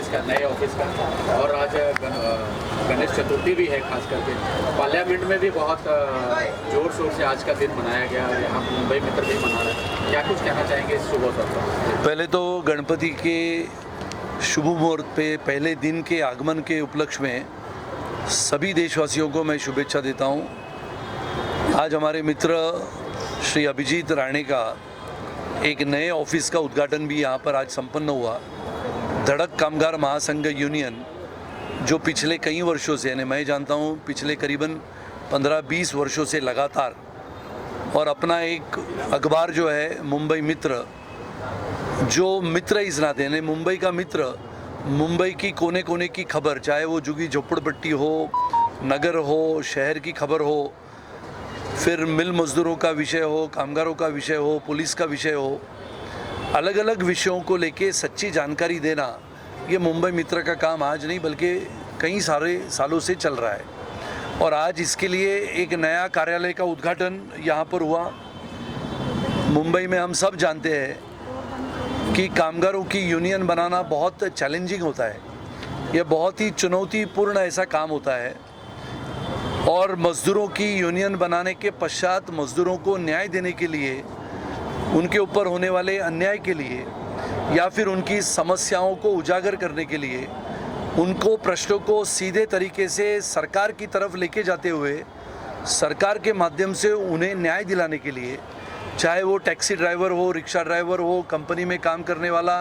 Office का, नए office का, और आज गणेश चतुर्थी भी है। खास करके पार्लियामेंट में भी बहुत जोर शोर से आज का दिन मनाया गया, और यहाँ मुंबई मित्र भी मना रहे हैं। क्या कुछ कहना चाहेंगे इस शुभ अवसर पर? पहले तो गणपति के शुभ मुहूर्त पे पहले दिन के आगमन के उपलक्ष्य में सभी देशवासियों को मैं शुभेच्छा देता हूँ। आज हमारे मित्र श्री अभिजीत राणे का एक नए ऑफिस का उद्घाटन भी यहाँ पर आज संपन्न हुआ। धड़क कामगार महासंघ यूनियन जो पिछले कई वर्षों से, यानी मैं जानता हूँ पिछले करीबन 15-20 वर्षों से लगातार, और अपना एक अखबार जो है मुंबई मित्र, जो मित्र इस नाते, यानी मुंबई का मित्र, मुंबई की कोने कोने की खबर, चाहे वो झुग्गी झोपड़पट्टी हो, नगर हो, शहर की खबर हो, फिर मिल मजदूरों का विषय हो, कामगारों का विषय हो, पुलिस का विषय हो, अलग अलग विषयों को लेके सच्ची जानकारी देना, ये मुंबई मित्र का काम आज नहीं बल्कि कई सारे सालों से चल रहा है। और आज इसके लिए एक नया कार्यालय का उद्घाटन यहाँ पर हुआ। मुंबई में हम सब जानते हैं कि कामगारों की यूनियन बनाना बहुत चैलेंजिंग होता है, यह बहुत ही चुनौतीपूर्ण ऐसा काम होता है। और मज़दूरों की यूनियन बनाने के पश्चात मज़दूरों को न्याय देने के लिए, उनके ऊपर होने वाले अन्याय के लिए, या फिर उनकी समस्याओं को उजागर करने के लिए, उनको प्रश्नों को सीधे तरीके से सरकार की तरफ लेके जाते हुए सरकार के माध्यम से उन्हें न्याय दिलाने के लिए, चाहे वो टैक्सी ड्राइवर हो, रिक्शा ड्राइवर हो, कंपनी में काम करने वाला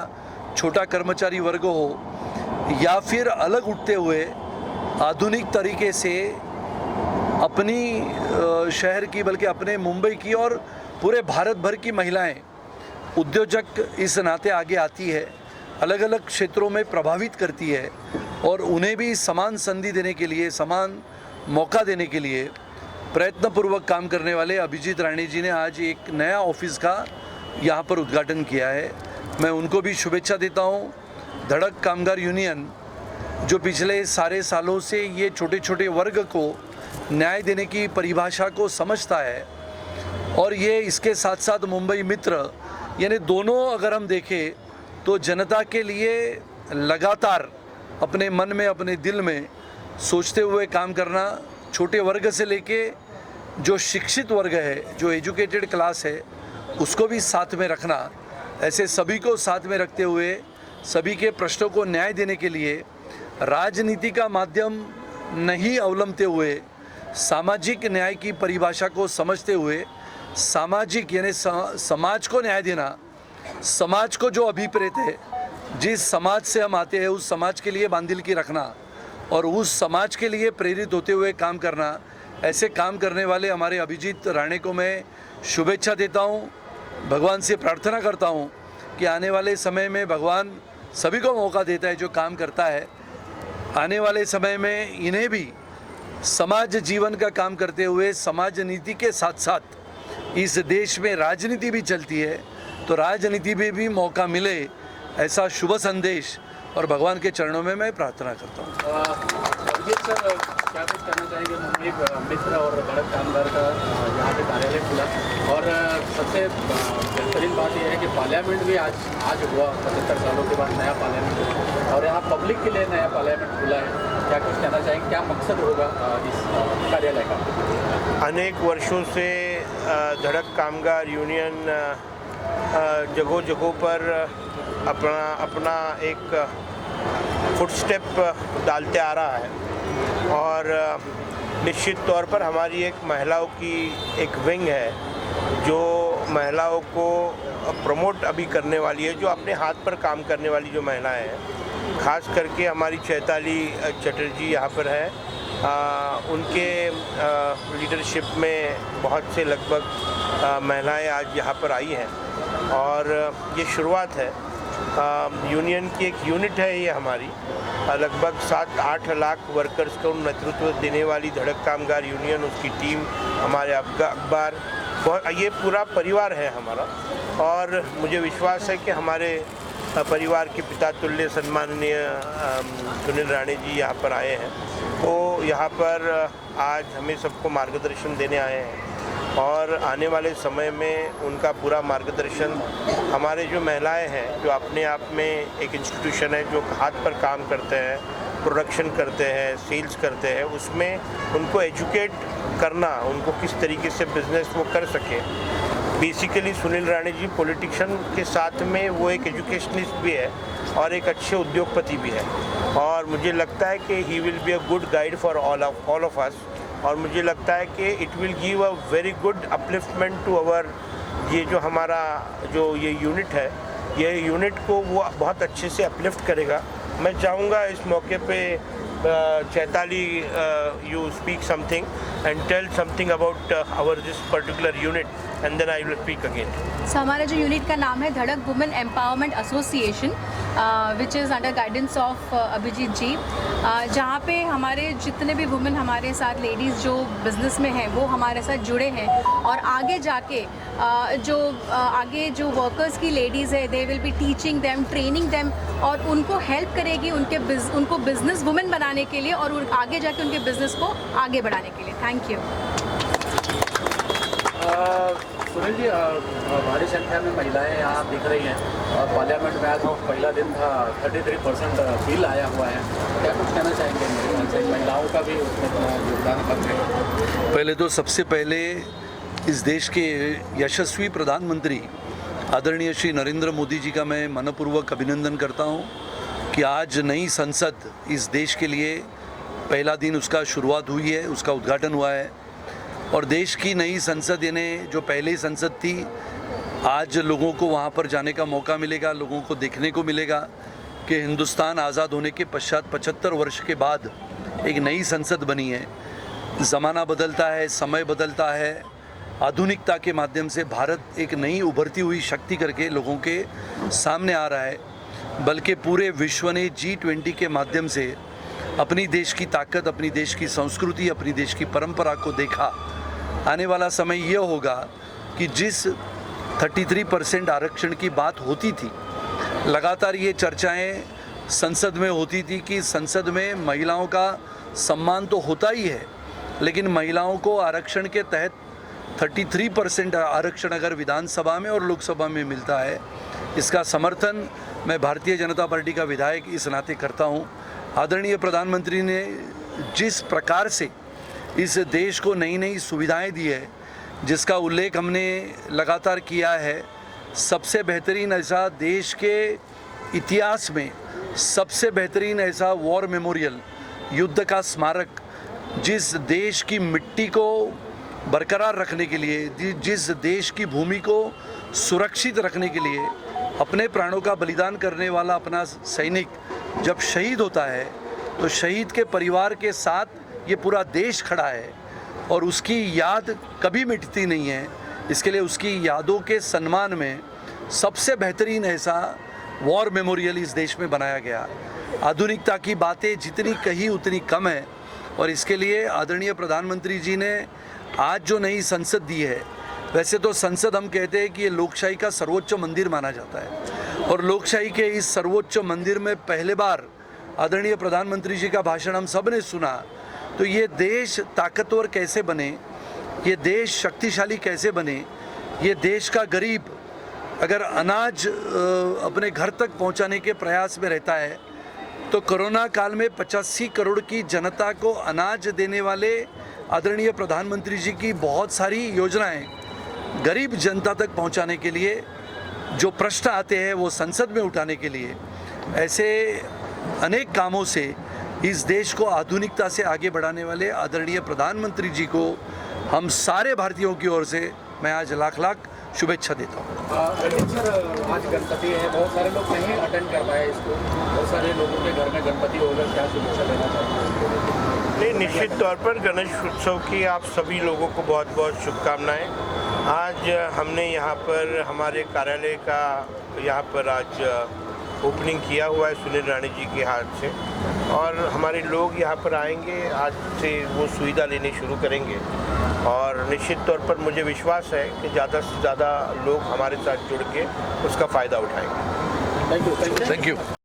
छोटा कर्मचारी वर्ग हो, या फिर अलग उठते हुए आधुनिक तरीके से अपनी शहर की, बल्कि अपने मुंबई की और पूरे भारत भर की महिलाएं उद्योजक इस नाते आगे आती है, अलग अलग क्षेत्रों में प्रभावित करती है, और उन्हें भी समान संधि देने के लिए, समान मौका देने के लिए प्रयत्नपूर्वक काम करने वाले अभिजीत राणे जी ने आज एक नया ऑफिस का यहाँ पर उद्घाटन किया है। मैं उनको भी शुभेच्छा देता हूँ। धड़क कामगार यूनियन जो पिछले सारे सालों से ये छोटे छोटे वर्ग को न्याय देने की परिभाषा को समझता है, और ये इसके साथ साथ मुंबई मित्र, यानी दोनों अगर हम देखें तो जनता के लिए लगातार अपने मन में, अपने दिल में सोचते हुए काम करना, छोटे वर्ग से लेके जो शिक्षित वर्ग है, जो एजुकेटेड क्लास है, उसको भी साथ में रखना, ऐसे सभी को साथ में रखते हुए सभी के प्रश्नों को न्याय देने के लिए राजनीति का माध्यम नहीं अवलंबते हुए सामाजिक न्याय की परिभाषा को समझते हुए सामाजिक, यानी समाज को न्याय देना, समाज को जो अभिप्रेत है, जिस समाज से हम आते हैं उस समाज के लिए बांधिलकी रखना और उस समाज के लिए प्रेरित होते हुए काम करना, ऐसे काम करने वाले हमारे अभिजीत राणे को मैं शुभेच्छा देता हूँ। भगवान से प्रार्थना करता हूँ कि आने वाले समय में भगवान सभी को मौका देता है जो काम करता है, आने वाले समय में इन्हें भी समाज जीवन का काम करते हुए समाज नीति के साथ साथ इस देश में राजनीति भी चलती है, तो राजनीति में भी मौका मिले, ऐसा शुभ संदेश और भगवान के चरणों में मैं प्रार्थना करता हूँ। ये सर क्या कुछ कहना चाहेंगे मुंबई मित्र और धड़क कामगार का यहाँ पे कार्यालय खुला, और सबसे बेहतरीन बात यह है कि पार्लियामेंट भी आज हुआ, 75 सालों के बाद नया पार्लियामेंट, और यहाँ पब्लिक के लिए नया पार्लियामेंट खुला है। क्या कुछ कहना चाहेंगे, क्या मकसद होगा इस कार्यालय का? अनेक वर्षों से धड़क कामगार यूनियन जगहों जगहों पर अपना एक फुटस्टेप डालते आ रहा है, और निश्चित तौर पर हमारी एक महिलाओं की एक विंग है जो महिलाओं को प्रमोट अभी करने वाली है, जो अपने हाथ पर काम करने वाली जो महिलाएं हैं, खास करके हमारी चैताली चटर्जी यहाँ पर है। उनके लीडरशिप में बहुत से लगभग महिलाएं आज यहाँ पर आई हैं, और ये शुरुआत है। यूनियन की एक यूनिट है ये हमारी, लगभग 7-8 लाख वर्कर्स को नेतृत्व देने वाली धड़क कामगार यूनियन, उसकी टीम, हमारे अखबार, ये पूरा परिवार है हमारा। और मुझे विश्वास है कि हमारे परिवार के पिता तुल्य सम्माननीय सुनील राणे जी यहाँ पर आए हैं, वो यहाँ पर आज हमें सबको मार्गदर्शन देने आए हैं। और आने वाले समय में उनका पूरा मार्गदर्शन हमारे जो महिलाएं हैं जो अपने आप में एक इंस्टीट्यूशन है जो हाथ पर काम करते हैं, प्रोडक्शन करते हैं, सेल्स करते हैं, उसमें उनको एजुकेट करना, उनको किस तरीके से बिजनेस वो कर सके। बेसिकली सुनील राणे जी पॉलिटिशियन के साथ में वो एक एजुकेशनिस्ट भी है और एक अच्छे उद्योगपति भी है, और मुझे लगता है कि he will be a good guide for all of us, और मुझे लगता है कि it will give a very good upliftment to our, ये जो हमारा जो ये यूनिट है, ये यूनिट को वो बहुत अच्छे से अपलिफ्ट करेगा। मैं चाहूँगा इस मौके पे Chaitali you speak something and tell something about our this particular unit and then I will speak again. So हमारा जो यूनिट का नाम है Dhadak women empowerment association, which is under guidance of Abhijit ji, जहाँ पे हमारे जितने भी वुमेन हमारे साथ लेडीज़ जो बिज़नेस में हैं वो हमारे साथ जुड़े हैं, और आगे जाके आगे जो वर्कर्स की लेडीज़ है they will be teaching them, training them, और उनको हेल्प करेगी उनको बिज़नेस वुमेन बनाने के लिए और आगे जाके उनके बिज़नेस को आगे बढ़ाने के लिए। Thank you. सुनील जी, भारी संख्या में महिलाएं यहाँ दिख रही हैं और पार्लियामेंट में आज पहला दिन था, 33% बिल आया हुआ है, क्या कुछ कहना चाहेंगे मेरे ख्याल से महिलाओं का भी उसमें योगदान बन रहा है? पहले तो सबसे पहले इस देश के यशस्वी प्रधानमंत्री आदरणीय श्री नरेंद्र मोदी जी का मैं मनपूर्वक अभिनंदन करता हूँ कि आज नई संसद इस देश के लिए पहला दिन उसका शुरुआत हुई है, उसका उद्घाटन हुआ है, और देश की नई संसद यानी जो पहली संसद थी, आज लोगों को वहाँ पर जाने का मौका मिलेगा, लोगों को देखने को मिलेगा कि हिंदुस्तान आज़ाद होने के पश्चात 75 वर्ष के बाद एक नई संसद बनी है। ज़माना बदलता है, समय बदलता है, आधुनिकता के माध्यम से भारत एक नई उभरती हुई शक्ति करके लोगों के सामने आ रहा है, बल्कि पूरे विश्व ने G20 के माध्यम से अपनी देश की ताकत, अपनी देश की संस्कृति, अपनी देश की परंपरा को देखा। आने वाला समय ये होगा कि जिस 33% आरक्षण की बात होती थी, लगातार ये चर्चाएं संसद में होती थी कि संसद में महिलाओं का सम्मान तो होता ही है, लेकिन महिलाओं को आरक्षण के तहत 33% आरक्षण अगर विधानसभा में और लोकसभा में मिलता है, इसका समर्थन मैं भारतीय जनता पार्टी का विधायक इस नाते करता हूँ। आदरणीय प्रधानमंत्री ने जिस प्रकार से इस देश को नई नई सुविधाएं दी है, जिसका उल्लेख हमने लगातार किया है, सबसे बेहतरीन ऐसा देश के इतिहास में सबसे बेहतरीन ऐसा वॉर मेमोरियल, युद्ध का स्मारक, जिस देश की मिट्टी को बरकरार रखने के लिए, जिस देश की भूमि को सुरक्षित रखने के लिए अपने प्राणों का बलिदान करने वाला अपना सैनिक जब शहीद होता है, तो शहीद के परिवार के साथ ये पूरा देश खड़ा है और उसकी याद कभी मिटती नहीं है। इसके लिए उसकी यादों के सम्मान में सबसे बेहतरीन ऐसा वॉर मेमोरियल इस देश में बनाया गया। आधुनिकता की बातें जितनी कही उतनी कम है, और इसके लिए आदरणीय प्रधानमंत्री जी ने आज जो नई संसद दी है, वैसे तो संसद हम कहते हैं कि ये लोकशाही का सर्वोच्च मंदिर माना जाता है, और लोकशाही के इस सर्वोच्च मंदिर में पहले बार आदरणीय प्रधानमंत्री जी का भाषण हम सब ने सुना। तो ये देश ताकतवर कैसे बने, ये देश शक्तिशाली कैसे बने, ये देश का गरीब अगर अनाज अपने घर तक पहुंचाने के प्रयास में रहता है, तो कोरोना काल में 85 करोड़ की जनता को अनाज देने वाले आदरणीय प्रधानमंत्री जी की बहुत सारी योजनाएं गरीब जनता तक पहुंचाने के लिए जो प्रश्न आते हैं वो संसद में उठाने के लिए, ऐसे अनेक कामों से इस देश को आधुनिकता से आगे बढ़ाने वाले आदरणीय प्रधानमंत्री जी को हम सारे भारतीयों की ओर से मैं आज लाख लाख शुभेच्छा देता हूँ। सर, आज गणपति है, बहुत सारे लोग नहीं अटेंड कर पाए इसको, बहुत सारे लोगों के घर में गणपति होगा, क्या शुभेच्छा देना चाहते हैं? नहीं, निश्चित तौर पर गणेश उत्सव की आप सभी लोगों को बहुत बहुत शुभकामनाएं। आज हमने यहाँ पर हमारे कार्यालय का यहाँ पर आज ओपनिंग किया हुआ है सुनील राणे जी के हाथ से, और हमारे लोग यहाँ पर आएंगे, आज से वो सुविधा लेनी शुरू करेंगे, और निश्चित तौर पर मुझे विश्वास है कि ज़्यादा से ज़्यादा लोग हमारे साथ जुड़ के उसका फ़ायदा उठाएंगे। Thank you. Thank you.